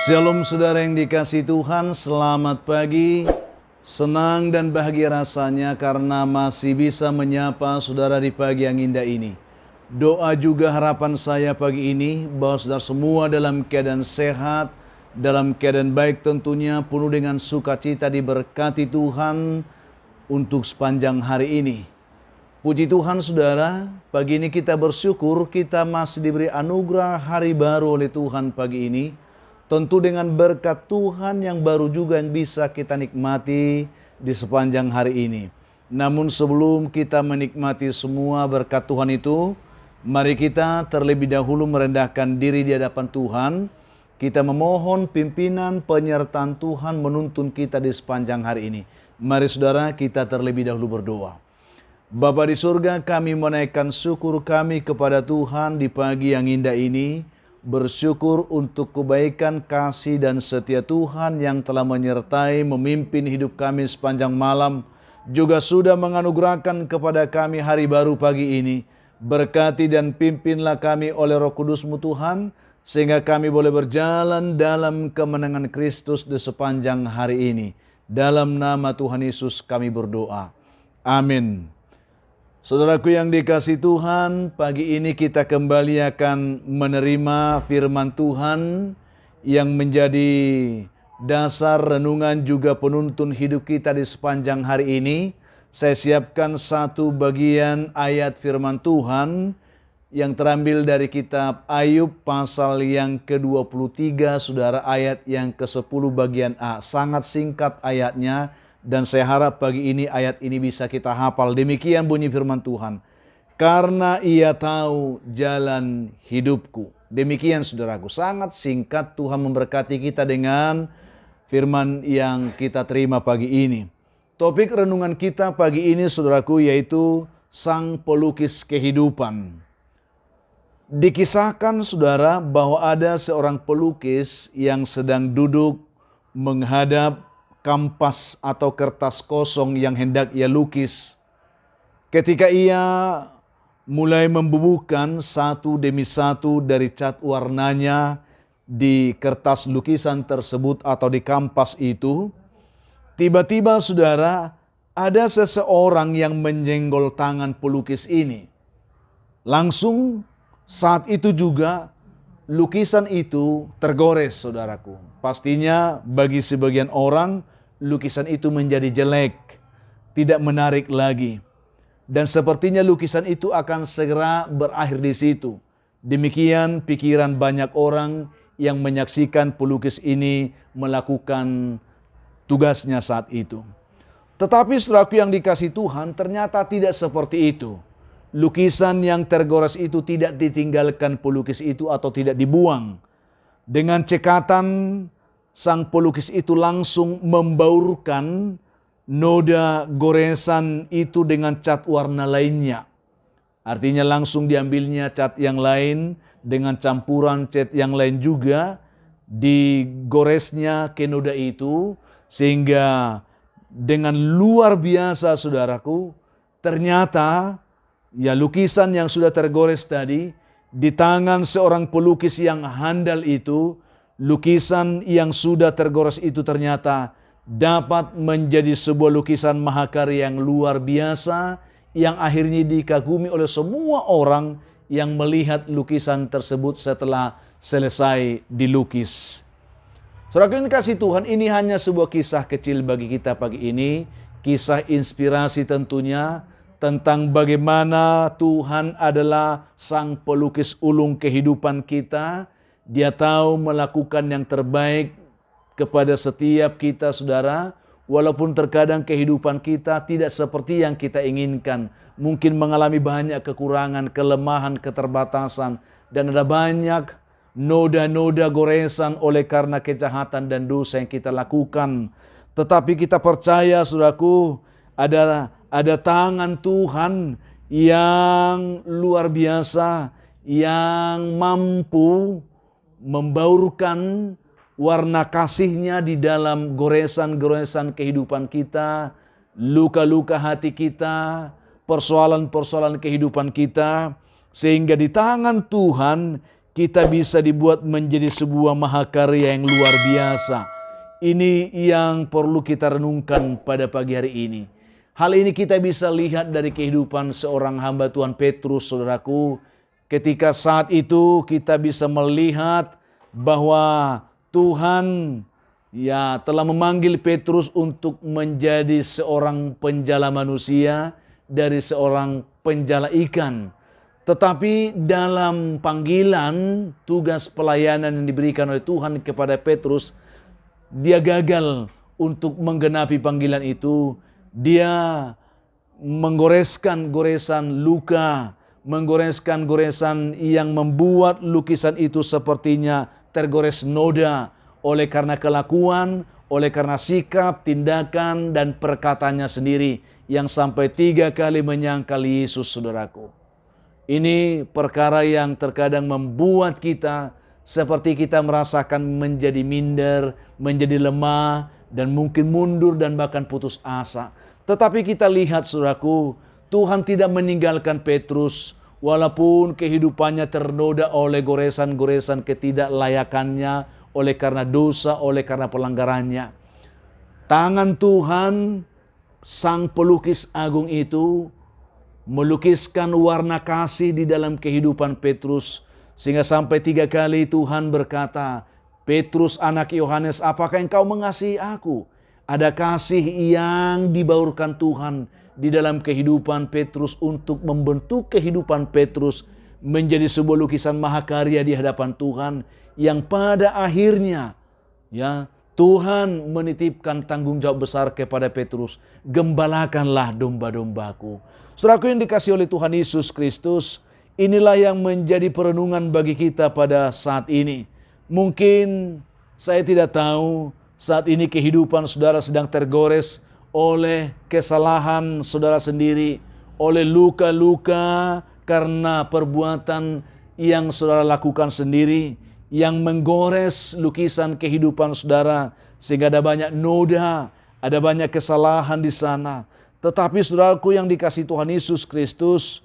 Shalom saudara yang dikasihi Tuhan, selamat pagi. Senang dan bahagia rasanya karena masih bisa menyapa saudara di pagi yang indah ini. Doa juga harapan saya pagi ini bahwa saudara semua dalam keadaan sehat, dalam keadaan baik tentunya, penuh dengan sukacita, diberkati Tuhan untuk sepanjang hari ini. Puji Tuhan saudara, pagi ini kita bersyukur kita masih diberi anugerah hari baru oleh Tuhan pagi ini. Tentu dengan berkat Tuhan yang baru juga yang bisa kita nikmati di sepanjang hari ini. Namun sebelum kita menikmati semua berkat Tuhan itu, mari kita terlebih dahulu merendahkan diri di hadapan Tuhan. Kita memohon pimpinan penyertaan Tuhan menuntun kita di sepanjang hari ini. Mari saudara kita terlebih dahulu berdoa. Bapa di surga, kami menaikkan syukur kami kepada Tuhan di pagi yang indah ini. Bersyukur untuk kebaikan, kasih, dan setia Tuhan yang telah menyertai, memimpin hidup kami sepanjang malam. Juga sudah menganugerahkan kepada kami hari baru pagi ini. Berkati dan pimpinlah kami oleh Roh Kudus-Mu Tuhan, sehingga kami boleh berjalan dalam kemenangan Kristus di sepanjang hari ini. Dalam nama Tuhan Yesus kami berdoa. Amin. Saudaraku yang dikasihi Tuhan, pagi ini kita kembali akan menerima firman Tuhan yang menjadi dasar renungan juga penuntun hidup kita di sepanjang hari ini. Saya siapkan satu bagian ayat firman Tuhan yang terambil dari kitab Ayub pasal yang ke-23, saudara, ayat yang ke-10 bagian A. Sangat singkat ayatnya. Dan saya harap pagi ini ayat ini bisa kita hafal. Demikian bunyi firman Tuhan. Karena ia tahu jalan hidupku. Demikian saudaraku. Sangat singkat, Tuhan memberkati kita dengan firman yang kita terima pagi ini. Topik renungan kita pagi ini saudaraku yaitu Sang Pelukis Kehidupan. Dikisahkan saudara bahwa ada seorang pelukis yang sedang duduk menghadap kampas atau kertas kosong yang hendak ia lukis. Ketika ia mulai membubuhkan satu demi satu dari cat warnanya di kertas lukisan tersebut atau di kampas itu, tiba-tiba saudara ada seseorang yang menyenggol tangan pelukis ini. Langsung saat itu juga lukisan itu tergores saudaraku. Pastinya bagi sebagian orang lukisan itu menjadi jelek, tidak menarik lagi. Dan sepertinya lukisan itu akan segera berakhir di situ. Demikian pikiran banyak orang yang menyaksikan pelukis ini melakukan tugasnya saat itu. Tetapi saudaraku yang dikasihi Tuhan, ternyata tidak seperti itu. Lukisan yang tergores itu tidak ditinggalkan pelukis itu atau tidak dibuang. Dengan cekatan, sang pelukis itu langsung membaurkan noda goresan itu dengan cat warna lainnya. Artinya langsung diambilnya cat yang lain dengan campuran cat yang lain juga, digoresnya ke noda itu, sehingga dengan luar biasa saudaraku, ternyata ya lukisan yang sudah tergores tadi, di tangan seorang pelukis yang handal itu, lukisan yang sudah tergores itu ternyata dapat menjadi sebuah lukisan mahakarya yang luar biasa, yang akhirnya dikagumi oleh semua orang yang melihat lukisan tersebut setelah selesai dilukis. Saudara yang kasih Tuhan, ini hanya sebuah kisah kecil bagi kita pagi ini, kisah inspirasi tentunya, tentang bagaimana Tuhan adalah sang pelukis ulung kehidupan kita. Dia tahu melakukan yang terbaik kepada setiap kita saudara. Walaupun terkadang kehidupan kita tidak seperti yang kita inginkan. Mungkin mengalami banyak kekurangan, kelemahan, keterbatasan. Dan ada banyak noda-noda goresan oleh karena kejahatan dan dosa yang kita lakukan. Tetapi kita percaya saudaraku, ada tangan Tuhan yang luar biasa, yang mampu membaurkan warna kasih-Nya di dalam goresan-goresan kehidupan kita, luka-luka hati kita, persoalan-persoalan kehidupan kita, sehingga di tangan Tuhan kita bisa dibuat menjadi sebuah mahakarya yang luar biasa. Ini yang perlu kita renungkan pada pagi hari ini. Hal ini kita bisa lihat dari kehidupan seorang hamba Tuhan Petrus, saudaraku. Ketika saat itu kita bisa melihat bahwa Tuhan telah memanggil Petrus untuk menjadi seorang penjala manusia dari seorang penjala ikan. Tetapi dalam panggilan tugas pelayanan yang diberikan oleh Tuhan kepada Petrus, dia gagal untuk menggenapi panggilan itu. Dia menggoreskan goresan luka, menggoreskan goresan yang membuat lukisan itu sepertinya tergores noda oleh karena kelakuan, oleh karena sikap, tindakan, dan perkataannya sendiri yang sampai 3 kali menyangkal Yesus, saudaraku. Ini perkara yang terkadang membuat kita seperti kita merasakan menjadi minder, menjadi lemah, dan mungkin mundur dan bahkan putus asa. Tetapi kita lihat, saudaraku, Tuhan tidak meninggalkan Petrus walaupun kehidupannya ternoda oleh goresan-goresan ketidaklayakannya, oleh karena dosa, oleh karena pelanggarannya. Tangan Tuhan, sang pelukis agung itu, melukiskan warna kasih di dalam kehidupan Petrus. Sehingga sampai 3 kali Tuhan berkata, "Petrus anak Yohanes, apakah engkau mengasihi aku?" Ada kasih yang dibaurkan Tuhan di dalam kehidupan Petrus untuk membentuk kehidupan Petrus menjadi sebuah lukisan mahakarya di hadapan Tuhan, yang pada akhirnya Tuhan menitipkan tanggung jawab besar kepada Petrus. Gembalakanlah domba-dombaku. Saudaraku yang dikasihi oleh Tuhan Yesus Kristus, inilah yang menjadi perenungan bagi kita pada saat ini. Mungkin saya tidak tahu saat ini kehidupan saudara sedang tergores oleh kesalahan saudara sendiri, oleh luka-luka karena perbuatan yang saudara lakukan sendiri, yang menggores lukisan kehidupan saudara, sehingga ada banyak noda, ada banyak kesalahan di sana. Tetapi saudaraku yang dikasihi Tuhan Yesus Kristus,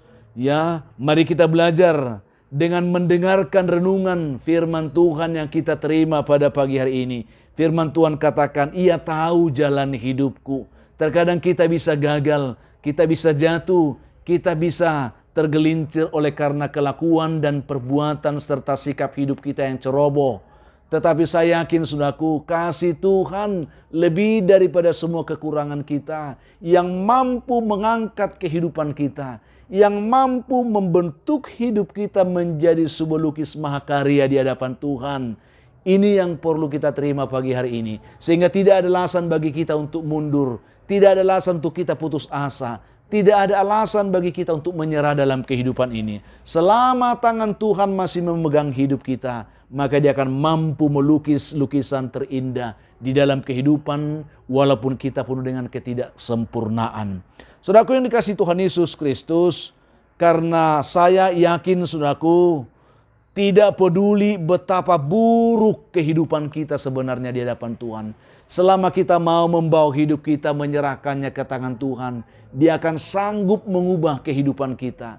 mari kita belajar dengan mendengarkan renungan firman Tuhan yang kita terima pada pagi hari ini. Firman Tuhan katakan, "Ia tahu jalan hidupku." Terkadang kita bisa gagal, kita bisa jatuh, kita bisa tergelincir oleh karena kelakuan dan perbuatan serta sikap hidup kita yang ceroboh. Tetapi saya yakin, saudaraku, kasih Tuhan lebih daripada semua kekurangan kita, yang mampu mengangkat kehidupan kita, yang mampu membentuk hidup kita menjadi sebuah lukis mahakarya di hadapan Tuhan. Ini yang perlu kita terima pagi hari ini. Sehingga tidak ada alasan bagi kita untuk mundur. Tidak ada alasan untuk kita putus asa. Tidak ada alasan bagi kita untuk menyerah dalam kehidupan ini. Selama tangan Tuhan masih memegang hidup kita, maka Dia akan mampu melukis lukisan terindah di dalam kehidupan walaupun kita penuh dengan ketidaksempurnaan. Saudaraku yang dikasihi Tuhan Yesus Kristus, karena saya yakin, saudaraku, tidak peduli betapa buruk kehidupan kita sebenarnya di hadapan Tuhan. Selama kita mau membawa hidup kita, menyerahkannya ke tangan Tuhan, Dia akan sanggup mengubah kehidupan kita.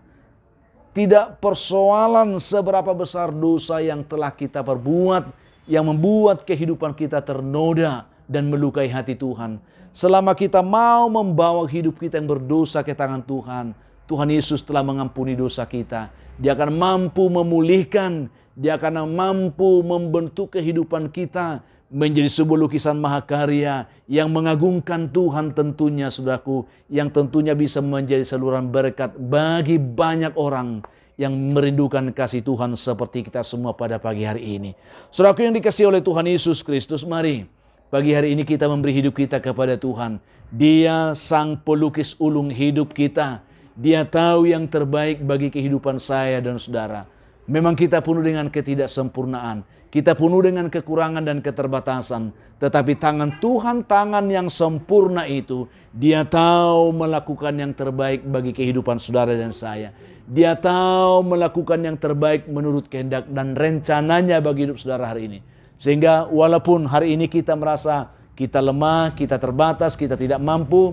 Tidak persoalan seberapa besar dosa yang telah kita perbuat, yang membuat kehidupan kita ternoda dan melukai hati Tuhan. Selama kita mau membawa hidup kita yang berdosa ke tangan Tuhan, Tuhan Yesus telah mengampuni dosa kita. Dia akan mampu memulihkan, Dia akan mampu membentuk kehidupan kita menjadi sebuah lukisan mahakarya yang mengagungkan Tuhan tentunya, saudaraku, yang tentunya bisa menjadi saluran berkat bagi banyak orang yang merindukan kasih Tuhan seperti kita semua pada pagi hari ini. Saudaraku yang dikasihi oleh Tuhan Yesus Kristus, mari pagi hari ini kita memberi hidup kita kepada Tuhan. Dia sang pelukis ulung hidup kita. Dia tahu yang terbaik bagi kehidupan saya dan saudara. Memang kita penuh dengan ketidaksempurnaan. Kita penuh dengan kekurangan dan keterbatasan. Tetapi tangan Tuhan, tangan yang sempurna itu, Dia tahu melakukan yang terbaik bagi kehidupan saudara dan saya. Dia tahu melakukan yang terbaik menurut kehendak dan rencananya bagi hidup saudara hari ini. Sehingga walaupun hari ini kita merasa kita lemah, kita terbatas, kita tidak mampu,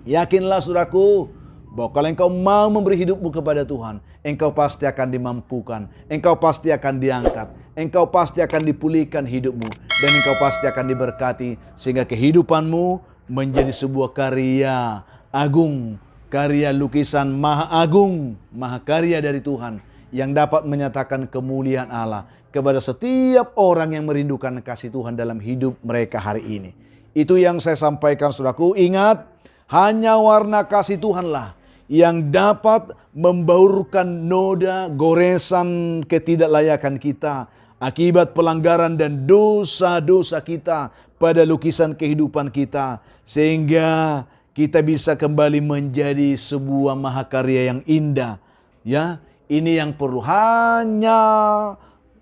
yakinlah saudaraku, bahwa kalau engkau mau memberi hidupmu kepada Tuhan, engkau pasti akan dimampukan, engkau pasti akan diangkat, engkau pasti akan dipulihkan hidupmu, dan engkau pasti akan diberkati sehingga kehidupanmu menjadi sebuah karya agung, karya lukisan maha agung, maha karya dari Tuhan yang dapat menyatakan kemuliaan Allah kepada setiap orang yang merindukan kasih Tuhan dalam hidup mereka hari ini. Itu yang saya sampaikan, saudaraku. Ingat, hanya warna kasih Tuhanlah yang dapat membaurkan noda goresan ketidaklayakan kita akibat pelanggaran dan dosa-dosa kita pada lukisan kehidupan kita, sehingga kita bisa kembali menjadi sebuah mahakarya yang indah. Ya, ini yang perlu, hanya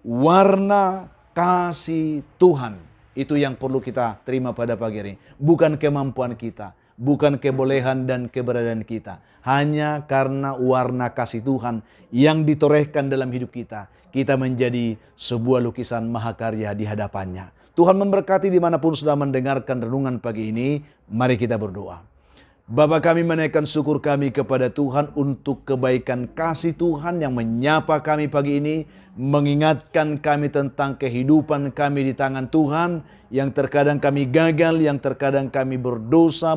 warna kasih Tuhan. Itu yang perlu kita terima pada pagi hari ini. Bukan kemampuan kita, bukan kebolehan dan keberadaan kita. Hanya karena warna kasih Tuhan yang ditorehkan dalam hidup kita, kita menjadi sebuah lukisan mahakarya di hadapannya. Tuhan memberkati dimanapun sudah mendengarkan renungan pagi ini. Mari kita berdoa. Bapa kami, menaikkan syukur kami kepada Tuhan untuk kebaikan kasih Tuhan yang menyapa kami pagi ini, mengingatkan kami tentang kehidupan kami di tangan Tuhan, yang terkadang kami gagal, yang terkadang kami berdosa,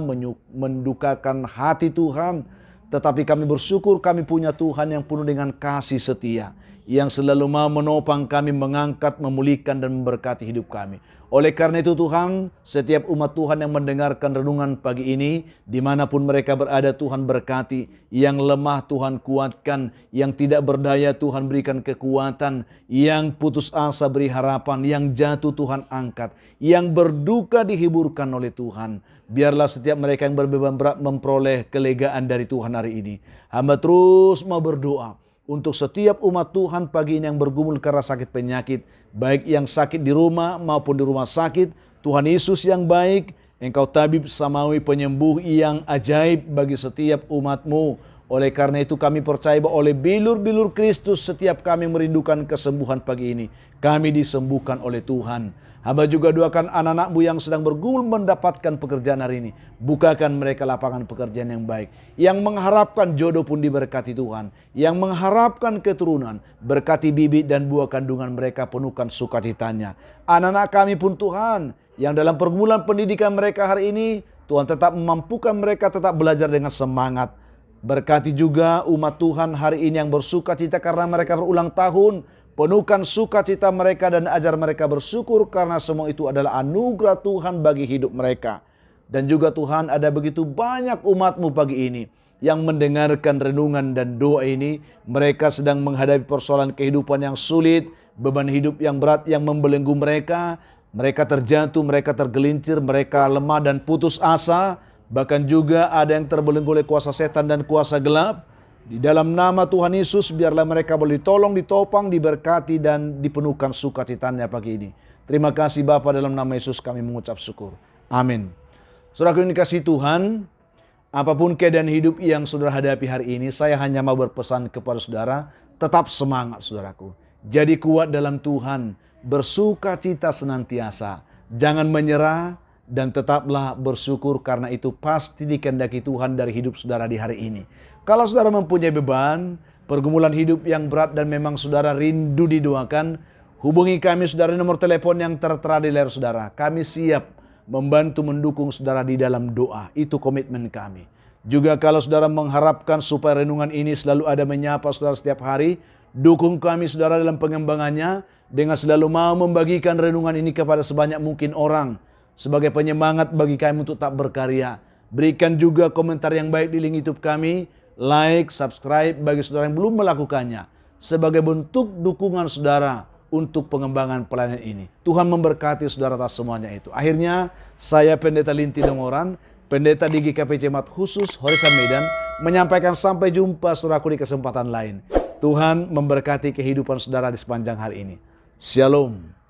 mendukakan hati Tuhan. Tetapi kami bersyukur kami punya Tuhan yang penuh dengan kasih setia, yang selalu mau menopang kami, mengangkat, memulihkan, dan memberkati hidup kami. Oleh karena itu Tuhan, setiap umat Tuhan yang mendengarkan renungan pagi ini, dimanapun mereka berada, Tuhan berkati. Yang lemah Tuhan kuatkan, yang tidak berdaya Tuhan berikan kekuatan, yang putus asa beri harapan, yang jatuh Tuhan angkat, yang berduka dihiburkan oleh Tuhan. Biarlah setiap mereka yang berbeban berat memperoleh kelegaan dari Tuhan hari ini. Hamba terus mau berdoa untuk setiap umat Tuhan pagi ini yang bergumul karena sakit penyakit, baik yang sakit di rumah maupun di rumah sakit. Tuhan Yesus yang baik, Engkau tabib samawi, penyembuh yang ajaib bagi setiap umat-Mu. Oleh karena itu kami percaya bahwa oleh bilur-bilur Kristus setiap kami merindukan kesembuhan pagi ini, kami disembuhkan oleh Tuhan. Hamba juga doakan anak-anak-Mu yang sedang bergumul mendapatkan pekerjaan hari ini. Bukakan mereka lapangan pekerjaan yang baik. Yang mengharapkan jodoh pun diberkati Tuhan. Yang mengharapkan keturunan, berkati bibit dan buah kandungan mereka, penuhkan sukacitanya. Anak-anak kami pun Tuhan, yang dalam pergumulan pendidikan mereka hari ini, Tuhan tetap memampukan mereka tetap belajar dengan semangat. Berkati juga umat Tuhan hari ini yang bersukacita karena mereka berulang tahun. Penuhkan sukacita mereka dan ajar mereka bersyukur karena semua itu adalah anugerah Tuhan bagi hidup mereka. Dan juga Tuhan, ada begitu banyak umat-Mu pagi ini yang mendengarkan renungan dan doa ini. Mereka sedang menghadapi persoalan kehidupan yang sulit, beban hidup yang berat yang membelenggu mereka. Mereka terjatuh, mereka tergelincir, mereka lemah dan putus asa. Bahkan juga ada yang terbelenggu oleh kuasa setan dan kuasa gelap. Di dalam nama Tuhan Yesus, biarlah mereka boleh ditolong, ditopang, diberkati, dan dipenuhkan sukacitanya pagi ini. Terima kasih Bapa, dalam nama Yesus kami mengucap syukur. Amin. Saudaraku yang dikasihi Tuhan, apapun keadaan hidup yang saudara hadapi hari ini, saya hanya mau berpesan kepada saudara, tetap semangat saudaraku. Jadi kuat dalam Tuhan, bersukacita senantiasa, jangan menyerah, dan tetaplah bersyukur karena itu pasti dikehendaki Tuhan dari hidup saudara di hari ini. Kalau saudara mempunyai beban, pergumulan hidup yang berat dan memang saudara rindu didoakan, hubungi kami saudara di nomor telepon yang tertera di layar saudara. Kami siap membantu mendukung saudara di dalam doa. Itu komitmen kami. Juga kalau saudara mengharapkan supaya renungan ini selalu ada menyapa saudara setiap hari, dukung kami saudara dalam pengembangannya dengan selalu mau membagikan renungan ini kepada sebanyak mungkin orang. Sebagai penyemangat bagi kami untuk tak berkarya. Berikan juga komentar yang baik di link YouTube kami. Like, subscribe bagi saudara yang belum melakukannya. Sebagai bentuk dukungan saudara untuk pengembangan pelayanan ini. Tuhan memberkati saudara atas semuanya itu. Akhirnya saya Pendeta Linti Dongoran, Pendeta di GKP Jemaat Khusus Horesan Medan, menyampaikan sampai jumpa saudaraku di kesempatan lain. Tuhan memberkati kehidupan saudara di sepanjang hari ini. Shalom.